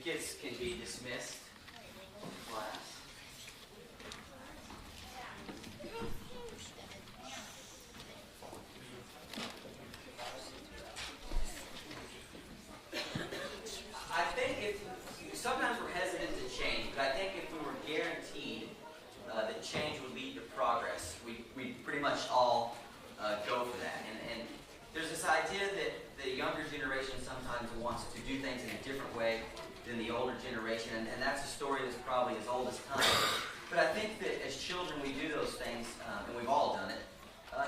kids can be dismissed. Class. I think sometimes we're hesitant to change, but I think if we were guaranteed that change would lead to progress, we'd pretty much all go for that. And there's this idea that the younger generation sometimes wants to do things in a different way than the older generation, and that's a story that's probably as old as time. But I think that as children we do those things, and we've all done it,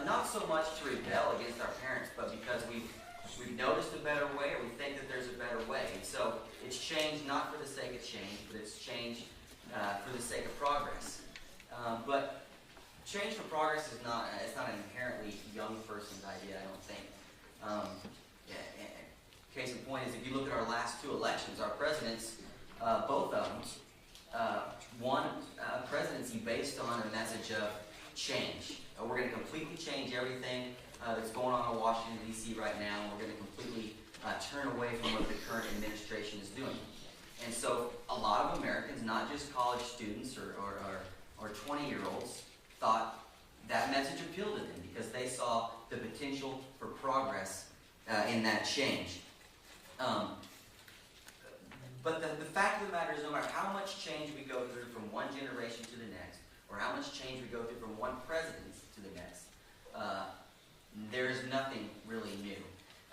not so much to rebel against our parents, but because we've noticed a better way, or we think that there's a better way. And so it's change not for the sake of change, but it's change for the sake of progress. But change for progress is not an inherently young person's idea, I don't think. Case in point is if you look at our last two elections, our presidents, both of them, won presidency based on a message of change. We're going to completely change everything that's going on in Washington, D.C. right now, and we're going to completely turn away from what the current administration is doing. And so a lot of Americans, not just college students or 20-year-olds, thought that message appealed to them because they saw the potential for progress in that change. But the fact of the matter is, no matter how much change we go through from one generation to the next, or how much change we go through from one president to the next, there is nothing really new.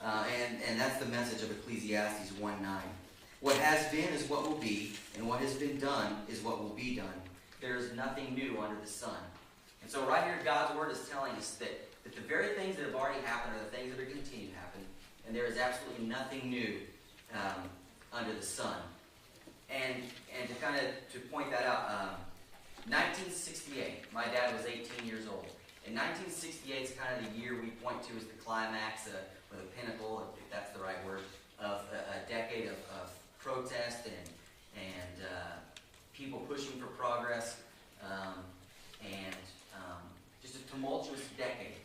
And that's the message of Ecclesiastes 1:9. What has been is what will be, and what has been done is what will be done. There is nothing new under the sun. And so right here, God's Word is telling us that the very things that have already happened are the things that are going to continue to happen, and there is absolutely nothing new under the sun. And to point that out, 1968, my dad was 18 years old. And 1968 is kind of the year we point to as the climax, or the pinnacle, if that's the right word, of a decade of protest and people pushing for progress, and just a tumultuous decade.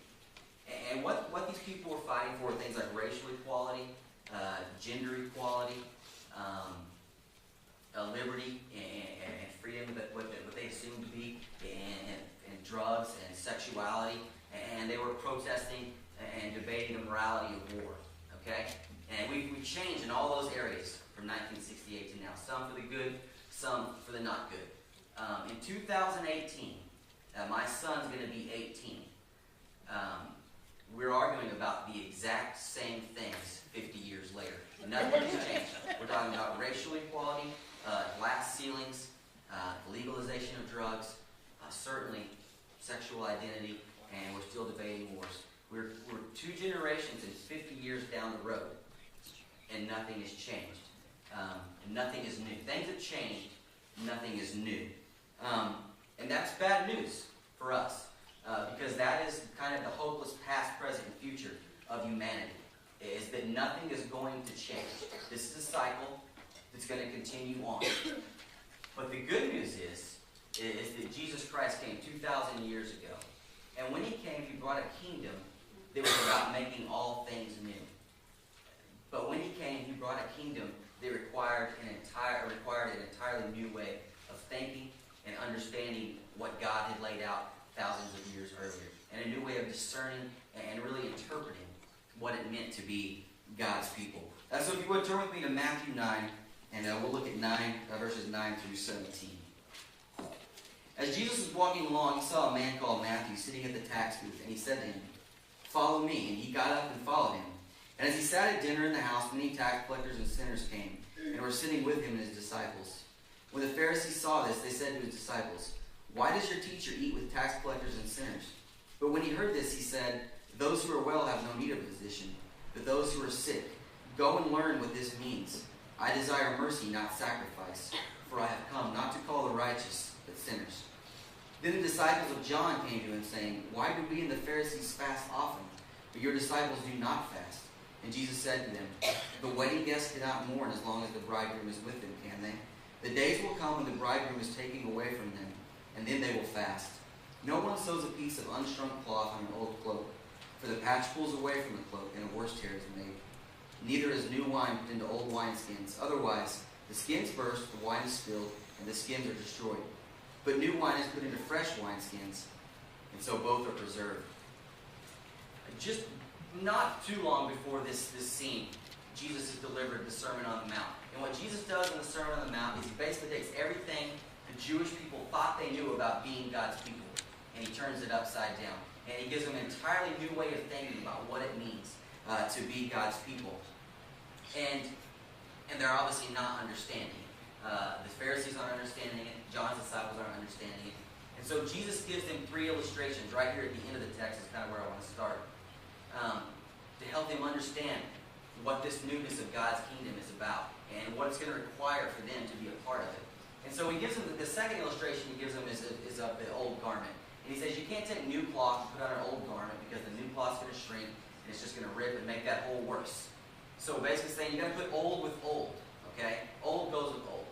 And what these people were fighting for were things like racial equality, gender equality, liberty and freedom, what they assumed to be, and drugs and sexuality. And they were protesting and debating the morality of war. Okay? And we changed in all those areas from 1968 to now. Some for the good, some for the not good. In 2018, my son's going to be 18. We're arguing about the exact same things 50 years later. Nothing has changed. We're talking about racial equality, glass ceilings, legalization of drugs, certainly sexual identity, and we're still debating wars. We're 2 generations and 50 years down the road, and nothing has changed. And nothing is new. Things have changed. Nothing is new. And that's bad news for us, because that is kind of the hopeless past, present, and future of humanity, is that nothing is going to change. This is a cycle that's going to continue on. But the good news is that Jesus Christ came 2,000 years ago. And when he came, he brought a kingdom that was about making all things new. But when he came, he brought a kingdom that required an entirely new way of thinking and understanding what God had laid out thousands of years earlier, and a new way of discerning and really interpreting what it meant to be God's people. So if you would, turn with me to Matthew 9, and we'll look at verses 9 through 17. As Jesus was walking along, he saw a man called Matthew sitting at the tax booth, and he said to him, "Follow me." And he got up and followed him. And as he sat at dinner in the house, many tax collectors and sinners came and were sitting with him and his disciples. When the Pharisees saw this, they said to his disciples, "Why does your teacher eat with tax collectors and sinners?" But when he heard this, he said, "Those who are well have no need of a physician, but those who are sick. Go and learn what this means. I desire mercy, not sacrifice, for I have come not to call the righteous, but sinners." Then the disciples of John came to him, saying, "Why do we and the Pharisees fast often, but your disciples do not fast?" And Jesus said to them, "The wedding guests cannot mourn as long as the bridegroom is with them, can they? The days will come when the bridegroom is taken away from them, and then they will fast. No one sews a piece of unshrunk cloth on an old cloak, for the patch pulls away from the cloak, and a worse tear is made. Neither is new wine put into old wineskins. Otherwise, The skins burst, the wine is spilled, and the skins are destroyed. But new wine is put into fresh wineskins, and so both are preserved. Just not too long before this scene, Jesus has delivered the Sermon on the Mount. And what Jesus does in the Sermon on the Mount is he basically takes everything the Jewish people thought they knew about being God's people, and he turns it upside down. And he gives them an entirely new way of thinking about what it means to be God's people. And they're obviously not understanding it. The Pharisees aren't understanding it. John's disciples aren't understanding it. And so Jesus gives them 3 illustrations right here at the end of the text is kind of where I want to start. To help them understand what this newness of God's kingdom is about and what it's going to require for them to be a part of it. And so he gives them, the second illustration he gives them is of the old garment. And he says you can't take new cloth and put on an old garment because the new cloth's going to shrink and it's just going to rip and make that hole worse. So basically saying you got to put old with old. Okay? Old goes with old.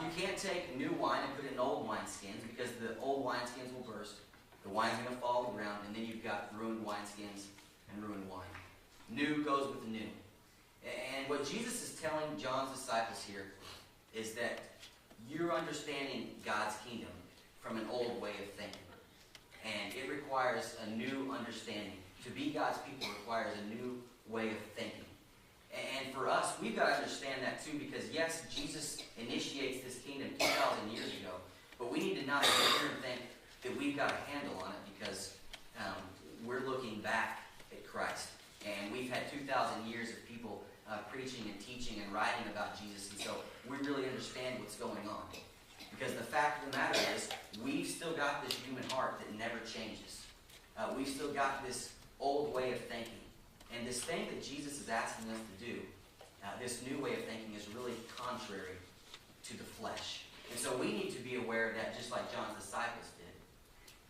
You can't take new wine and put it in old wineskins because the old wineskins will burst. The wine's going to fall to the ground, and then you've got ruined wineskins and ruined wine. New goes with new. And what Jesus is telling John's disciples here is that you're understanding God's kingdom from an old way of thinking. And it requires a new understanding. To be God's people requires a new way of thinking. And for us, we've got to understand that too, because yes, Jesus initiates this kingdom 2,000 years ago, but we need to not sit here and think that we've got a handle on it because we're looking back at Christ. And we've had 2,000 years of people preaching and teaching and writing about Jesus, and so we really understand what's going on. Because the fact of the matter is, we've still got this human heart that never changes. We've still got this old way of thinking. And this thing that Jesus is asking us to do, this new way of thinking, is really contrary to the flesh. And so we need to be aware of that, just like John's disciples did.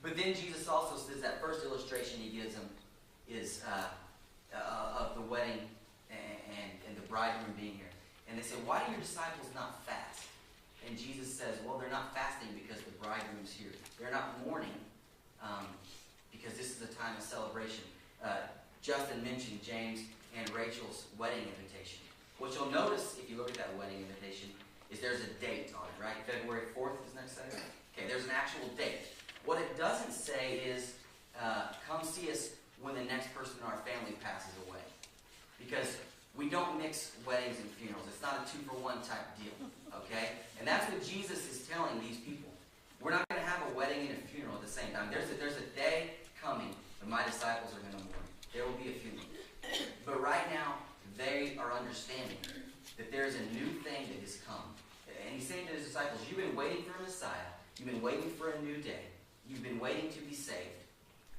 But then Jesus also says that first illustration he gives them is of the wedding and the bridegroom being here. And they say, why do your disciples not fast? And Jesus says, well, they're not fasting because the bridegroom's here. They're not mourning because this is a time of celebration. Justin mentioned James and Rachel's wedding invitation. What you'll notice if you look at that wedding invitation is there's a date on it, right? February 4th is next Saturday. Okay, there's an actual date. What it doesn't say is, come see us when the next person in our family passes away. Because we don't mix weddings and funerals. It's not a 2-for-1 type deal, okay? And that's what Jesus is telling these people. We're not going to have a wedding and a funeral at the same time. There's a day coming when my disciples are going to mourn. There will be a funeral. But right now, they are understanding that there is a new thing that has come. And he's saying to his disciples, you've been waiting for a Messiah. You've been waiting for a new day. You've been waiting to be saved.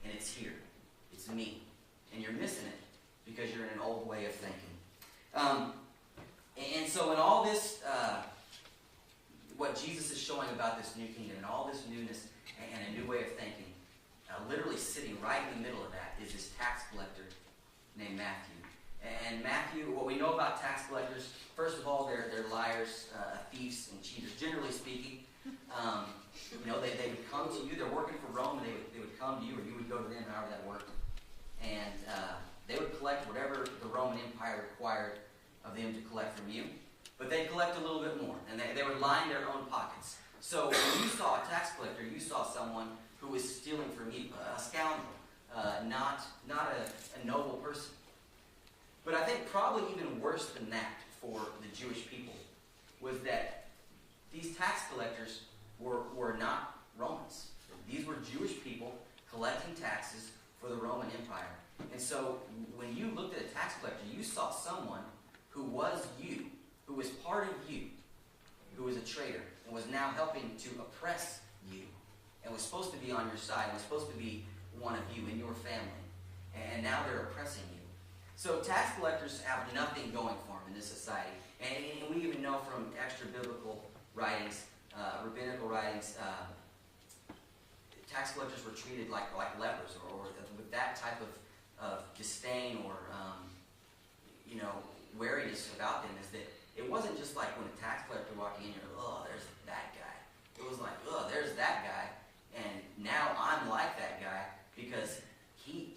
And it's here. It's me. And you're missing it because you're in an old way of thinking. And so in all this, what Jesus is showing about this new kingdom and all this newness and a new way of thinking, literally sitting right in the middle of that is this tax collector named Matthew. And Matthew, what we know about tax collectors, first of all, they're liars, thieves, and cheaters. Generally speaking, they would come to you. They're working for Rome, and they would come to you, or you would go to them, however that worked. And they would collect whatever the Roman Empire required of them to collect from you. But they'd collect a little bit more, and they would line their own pockets. So when you saw a tax collector, you saw someone who was stealing from you, a scoundrel, not a noble person. But I think probably even worse than that for the Jewish people was that these tax collectors were not Romans. These were Jewish people collecting taxes for the Roman Empire. And so when you looked at a tax collector, you saw someone who was you, who was part of you, who was a traitor, and was now helping to oppress you, and was supposed to be on your side, and was supposed to be one of you in your family. And now they're oppressing you. So tax collectors have nothing going for them in this society. And we even know from extra-biblical writings, rabbinical writings, tax collectors were treated like lepers, or with that type of disdain or wariness about them. Is that it wasn't just like when a tax collector walked in, you're, oh, there's that guy. It was like, oh, there's that guy, and now I'm like that guy because he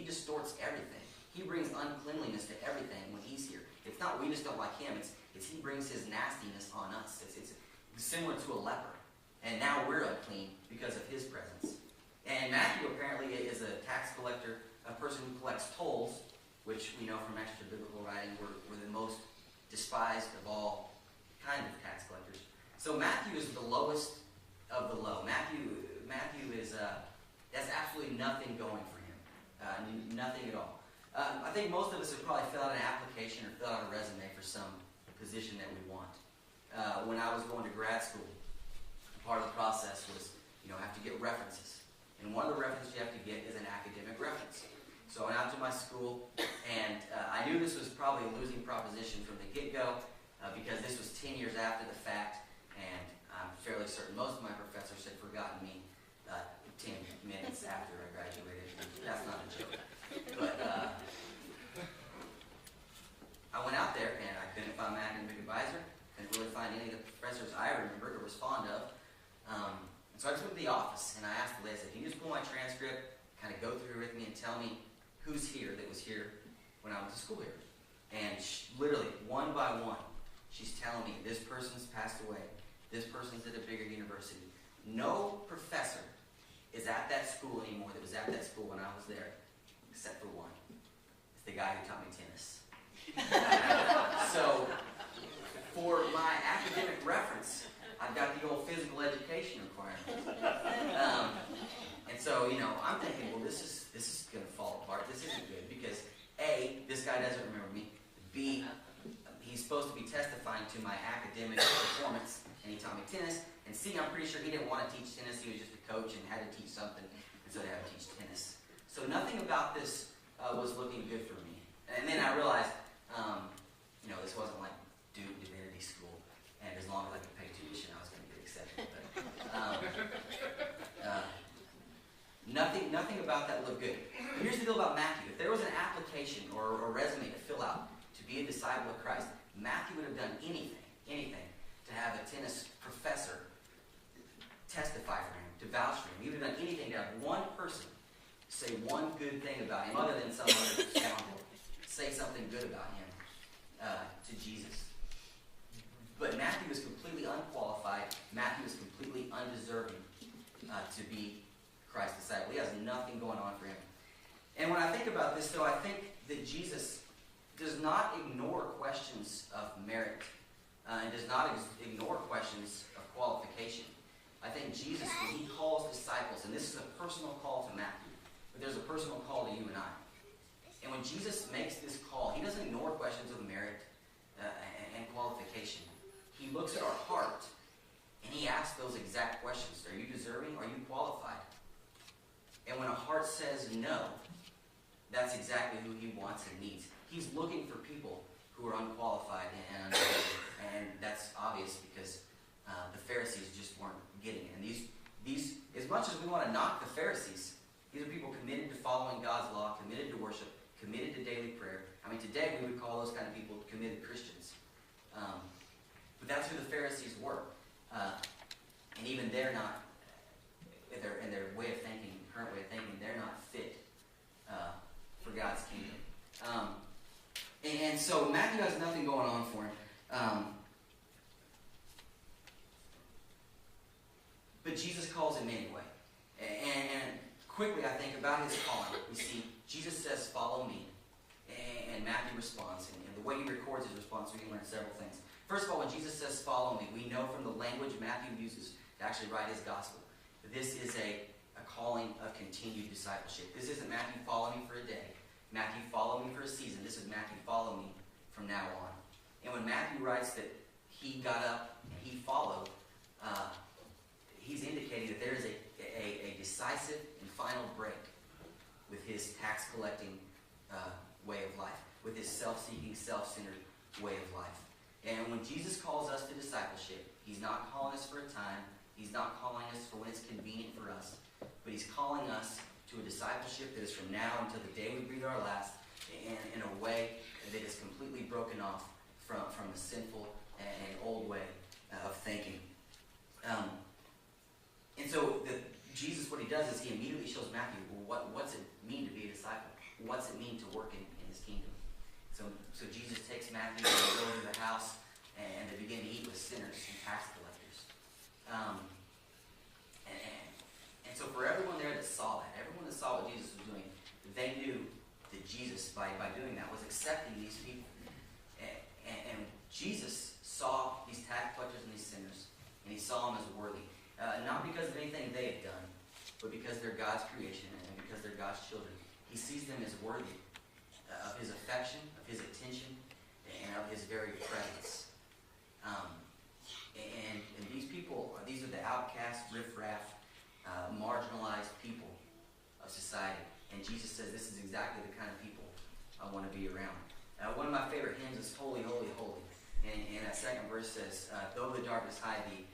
distorts everything. He brings uncleanliness to everything when he's here. It's not we just don't like him. It's he brings his nastiness on us. It's similar to a leper. And now we're unclean because of his presence. And Matthew apparently is a tax collector, a person who collects tolls, which we know from extra biblical writing were the most despised of all kinds of tax collectors. So Matthew is the lowest of the low. Matthew is has absolutely nothing going for him, nothing at all. I think most of us have probably filled out an application or filled out a resume for some position that we want. When I was going to grad school, part of the process was, have to get references. And one of the references you have to get is an academic reference. So I went out to my school, and I knew this was probably a losing proposition from the get-go, because this was 10 years after the fact, and I'm fairly certain most of my professors had forgotten me 10 minutes after I graduated. That's not a joke. But I went out there, and I couldn't find my academic advisor, couldn't really find any of the professors I remembered or was fond of. And so I just went to the office, and I asked the lady, I said, can you just pull my transcript, kind of go through with me and tell me who's here that was here when I went to school here? And literally, one by one, she's telling me this person's passed away, this person's at a bigger university. No professor is at that school anymore that was at that school when I was there, except for one. It's the guy who taught me tennis. So, for my academic reference, I've got the old physical education requirement. And so, I'm thinking, well, this is going to fall apart. This isn't good because A, this guy doesn't remember me. B, he's supposed to be testifying to my academic performance, and he taught me tennis. And C, I'm pretty sure he didn't want to teach tennis. He was just a coach and had to teach something, and so they had to teach tennis. So nothing about this was looking good for me. And then I realized, this wasn't like Duke Divinity School, and as long as I could pay tuition, I was going to get accepted. But nothing about that looked good. But here's the deal about Matthew. If there was an application or a resume to fill out to be a disciple of Christ, Matthew would have done anything to have a tennis professor testify for him, to vouch for him. He would have done anything to have one person say one good thing about him, other than some other scoundrel, say something good about him to Jesus. But Matthew is completely unqualified. Matthew is completely undeserving to be Christ's disciple. He has nothing going on for him. And when I think about this, though, I think that Jesus does not ignore questions of merit and does not ignore questions of qualification. I think Jesus, when he calls disciples, and this is a personal call to Matthew, but there's a personal call to you and I. And when Jesus makes this call, he doesn't ignore questions of merit and qualification. He looks at our heart, and he asks those exact questions. Are you deserving? Are you qualified? And when a heart says no, that's exactly who he wants and needs. He's looking for people who are unqualified and undeserving. And that's obvious because the Pharisees just weren't getting it. And these, as much as we want to knock the Pharisees, these are people committed to following God's law, committed to worship, committed to daily prayer. I mean, today we would call those kind of people committed Christians. But that's who the Pharisees were. And even they're not, in their way of thinking, current way of thinking, they're not fit for God's kingdom. And so Matthew has nothing going on for him. But Jesus calls him anyway. And quickly I think about his calling. We see Jesus says, follow me. And Matthew responds. And the way he records his response, we can learn several things. First of all, when Jesus says, follow me, we know from the language Matthew uses to actually write his gospel that this is a calling of continued discipleship. This isn't Matthew, follow me for a day. Matthew, follow me for a season. This is Matthew, follow me from now on. And when Matthew writes that he got up and he followed, he's indicating that there is a decisive and final break with his tax-collecting way of life, with his self-seeking, self-centered way of life. And when Jesus calls us to discipleship, he's not calling us for a time. He's not calling us for when it's convenient for us. But he's calling us to a discipleship that is from now until the day we breathe our last, in a way that is completely broken off from the sinful and old way of thinking. And so Jesus, what he does is he immediately shows Matthew, well, what's it mean to be a disciple? What's it mean to work in his kingdom? So Jesus takes Matthew and goes to the house, and begin to eat with sinners and tax collectors. And so for everyone there that saw that, everyone that saw what Jesus was doing, they knew that Jesus, by doing that, was accepting these people. And Jesus saw these tax collectors and these sinners, and he saw them as worthy. Not because of anything they had done, but because they're God's creation and because they're God's children. He sees them as worthy of his affection, of his attention, and of his very presence. And these people, these are the outcast, riffraff, marginalized people of society. And Jesus says this is exactly the kind of people I want to be around. One of my favorite hymns is Holy, Holy, Holy. And that second verse says, though the darkness hide thee,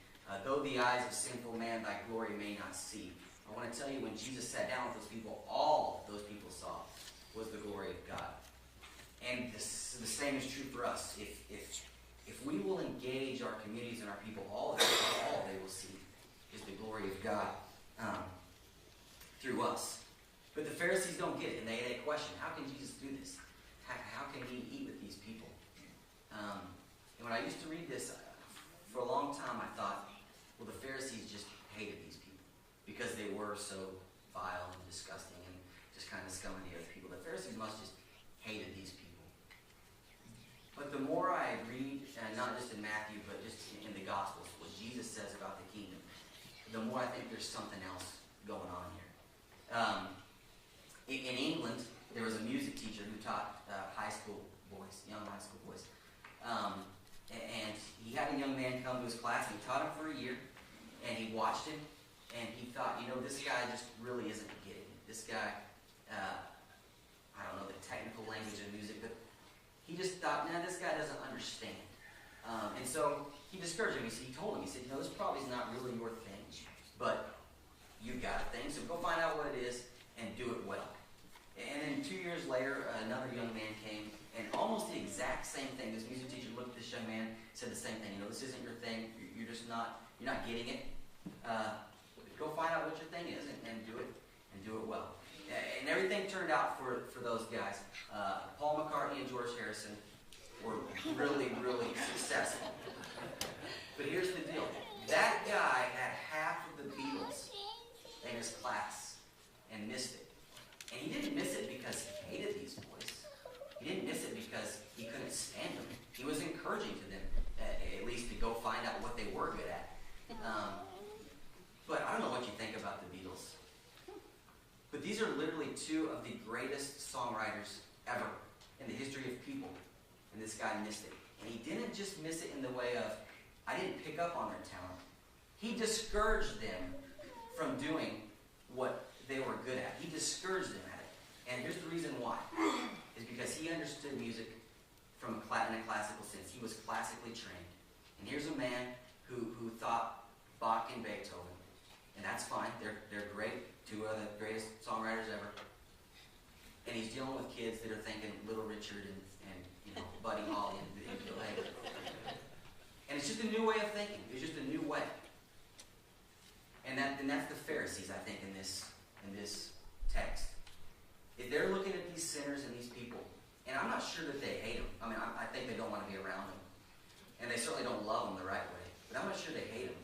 though the eyes of sinful man thy glory may not see. I want to tell you, when Jesus sat down with those people, all those people saw was the glory of God. And the same is true for us. If we will engage our communities and our people, all they will see is the glory of God through us. But the Pharisees don't get it, and they question, how can Jesus do this? How can he eat with these people? And when I used to read this, for a long time I thought, well, the Pharisees just hated these people because they were so vile and disgusting and just kind of scum of the earth people. The Pharisees must just hated these people. But the more I read, not just in Matthew, but just in the Gospels, what Jesus says about the kingdom, the more I think there's something else going on here. In England, there was a music teacher who taught high school boys, young high school boys. And he had a young man come to his class, and he taught him for a year, and he watched him, and he thought, this guy just really isn't getting it. This guy, I don't know the technical language of music, but he just thought, this guy doesn't understand. And so he discouraged him. He told him, he said, this probably is not really your thing, but you got a thing, so go find out what it is and do it well. And then 2 years later, another young man came, and almost the exact same thing. This music teacher looked at this young man, said the same thing. This isn't your thing. You're not getting it. Go find out what your thing is and do it well. And everything turned out for those guys. Paul McCartney and George Harrison were really, really successful. But here's the deal. That guy had half of the Beatles in his class and missed it. And he didn't miss it because he hated these boys. He didn't miss it because he couldn't stand them. He was encouraging to them, at least, to go find out what they were good at. But I don't know what you think about the Beatles. But these are literally two of the greatest songwriters ever in the history of people. And this guy missed it. And he didn't just miss it in the way of, I didn't pick up on their talent. He discouraged them from doing what they were good at. He discouraged them at it. And here's the reason why. Is because he understood music in a classical sense. He was classically trained. And here's a man who thought Bach and Beethoven. And that's fine. They're great. Two of the greatest songwriters ever. And he's dealing with kids that are thinking Little Richard and Buddy Holly and Bill Hader. And it's just a new way of thinking. It's just a new way. And that's the Pharisees, I think, in this text. If they're looking at these sinners and these people, and I'm not sure that they hate them. I think they don't want to be around them. And they certainly don't love them the right way. But I'm not sure they hate them.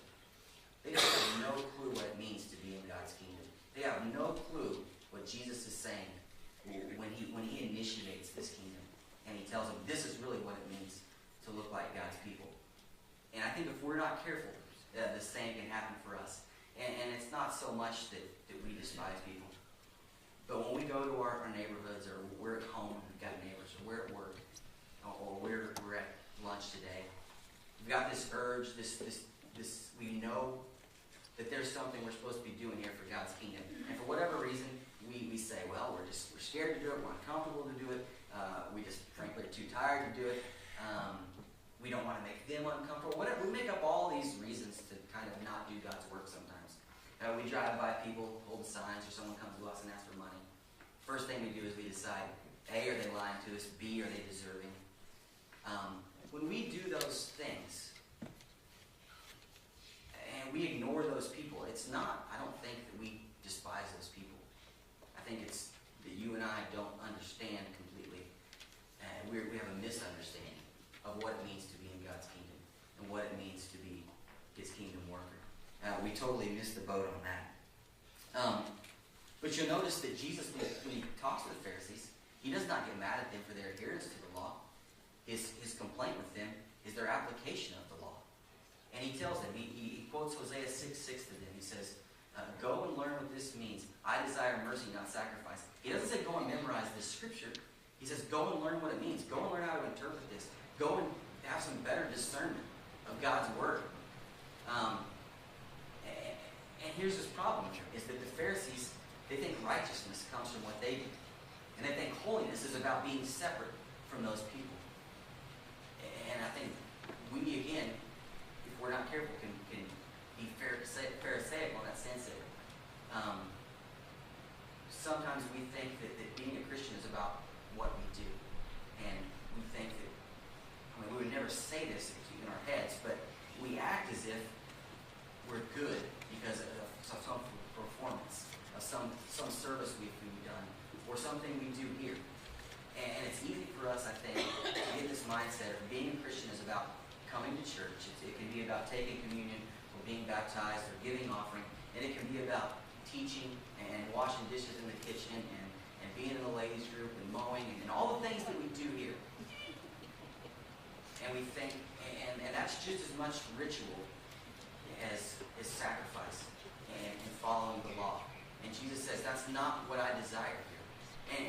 They just have no clue what it means to be in God's kingdom. They have no clue what Jesus is saying when he initiates this kingdom. And he tells them this is really what it means to look like God's people. And I think if we're not careful, the same can happen for us. And it's not so much that we despise people. But when we go to our neighborhoods, or we're at home, we've got neighbors, or we're at work, or we're at lunch today, we've got this urge, this we know that there's something we're supposed to be doing here for God's kingdom. And for whatever reason, we say, well, we're scared to do it, we're uncomfortable to do it, we just frankly are too tired to do it, we don't want to make them uncomfortable. Whatever, we make up all these reasons to kind of not do God's work sometimes. We drive by people, hold signs, or someone comes to us and asks for money. First thing we do is we decide, A, are they lying to us? B, are they deserving? When we do those things, and we ignore those people, it's not, I don't think that we despise those people. I think it's that you and I don't understand completely, and we have a misunderstanding of what it means to be in God's kingdom, and we totally missed the boat on that. But you'll notice that Jesus, when he talks to the Pharisees, he does not get mad at them for their adherence to the law. His complaint with them is their application of the law. And he tells them, he quotes Hosea 6:6 to them. He says, go and learn what this means. I desire mercy, not sacrifice. He doesn't say go and memorize this scripture. He says go and learn what it means. Go and learn how to interpret this. Go and have some better discernment of God's word. And here's this problem, is that the Pharisees, they think righteousness comes from what they do. And they think holiness is about being separate from those people. And I think we, again, if we're not careful, can be Pharisaical in that sense of it. Sometimes we think that being a Christian is about what we do. And we think that, we would never say this in our heads, but we act as if we're good because of some performance, of some service we've done, or something we do here. And it's easy for us, I think, to get this mindset of being a Christian is about coming to church. It can be about taking communion, or being baptized, or giving offering. And it can be about teaching and washing dishes in the kitchen, and being in the ladies' group, and mowing, and all the things that we do here. And we think, and that's just as much ritual as sacrifice and following the law. And Jesus says, that's not what I desire here.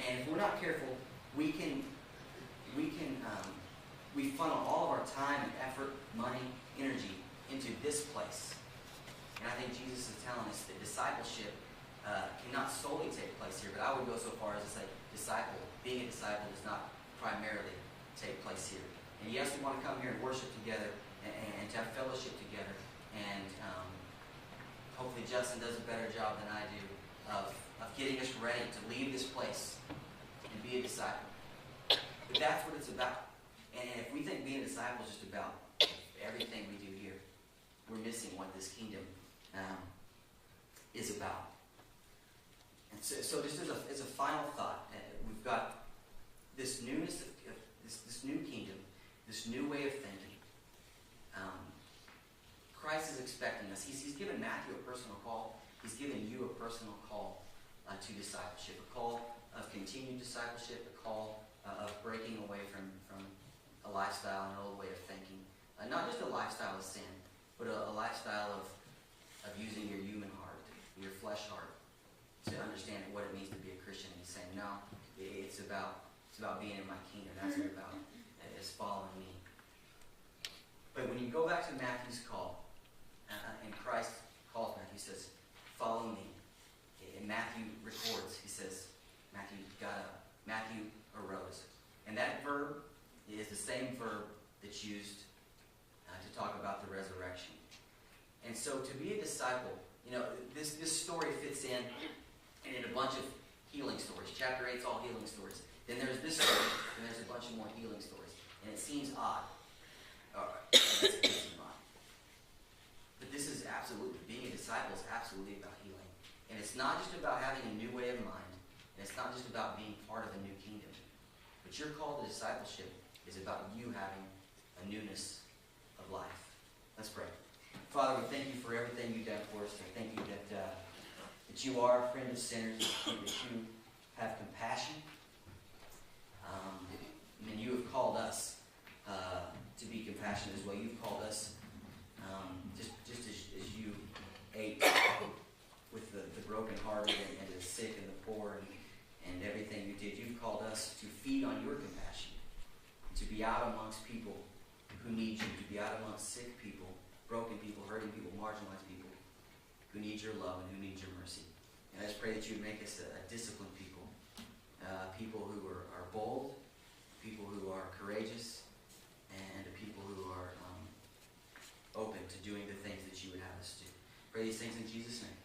And if we're not careful, we funnel all of our time and effort, money, energy into this place. And I think Jesus is telling us that discipleship cannot solely take place here, but I would go so far as to say being a disciple does not primarily take place here. And yes, we want to come here and worship together and to have fellowship together. And hopefully Justin does a better job than I do of getting us ready to leave this place and be a disciple. But that's what it's about. And if we think being a disciple is just about everything we do here, we're missing what this kingdom is about. And so just as a final thought, we've got this newness of this new kingdom, this new way of thinking. Christ is expecting us. He's given Matthew a personal call. He's given you a personal call to discipleship, a call of continued discipleship, a call of breaking away from a lifestyle, an old way of thinking. Not just a lifestyle of sin, but a lifestyle of using your human heart, your flesh heart, to understand what it means to be a Christian. And he's saying, no, it's about being in my kingdom. That's what it's about. It's following me. But when you go back to Matthew's call, and Christ calls Matthew, he says, follow me. And Matthew records, he says, Matthew got up. Matthew arose. And that verb is the same verb that's used to talk about the resurrection. And so to be a disciple, this story fits in a bunch of healing stories. Chapter 8 is all healing stories. Then there's this story, and there's a bunch of more healing stories. And it seems odd. It seems odd. But this is absolutely, being a disciple is absolutely about healing. And it's not just about having a new way of mind. And it's not just about being part of a new kingdom. But your call to discipleship is about you having a newness of life. Let's pray. Father, we thank you for everything you've done for us. I thank you that you are a friend of sinners, that you have compassion. And you have called us to be compassionate as well. You've called us just as you ate with the brokenhearted and the sick and the poor and everything you did. You've called us to feed on your compassion, to be out amongst people who need you, to be out amongst sick people, broken people, hurting people, marginalized people who need your love and who need your mercy. And I just pray that you would make us a disciplined people, people who are bold, people who are courageous, and people who are open to doing the things that you would have us do. Pray these things in Jesus' name.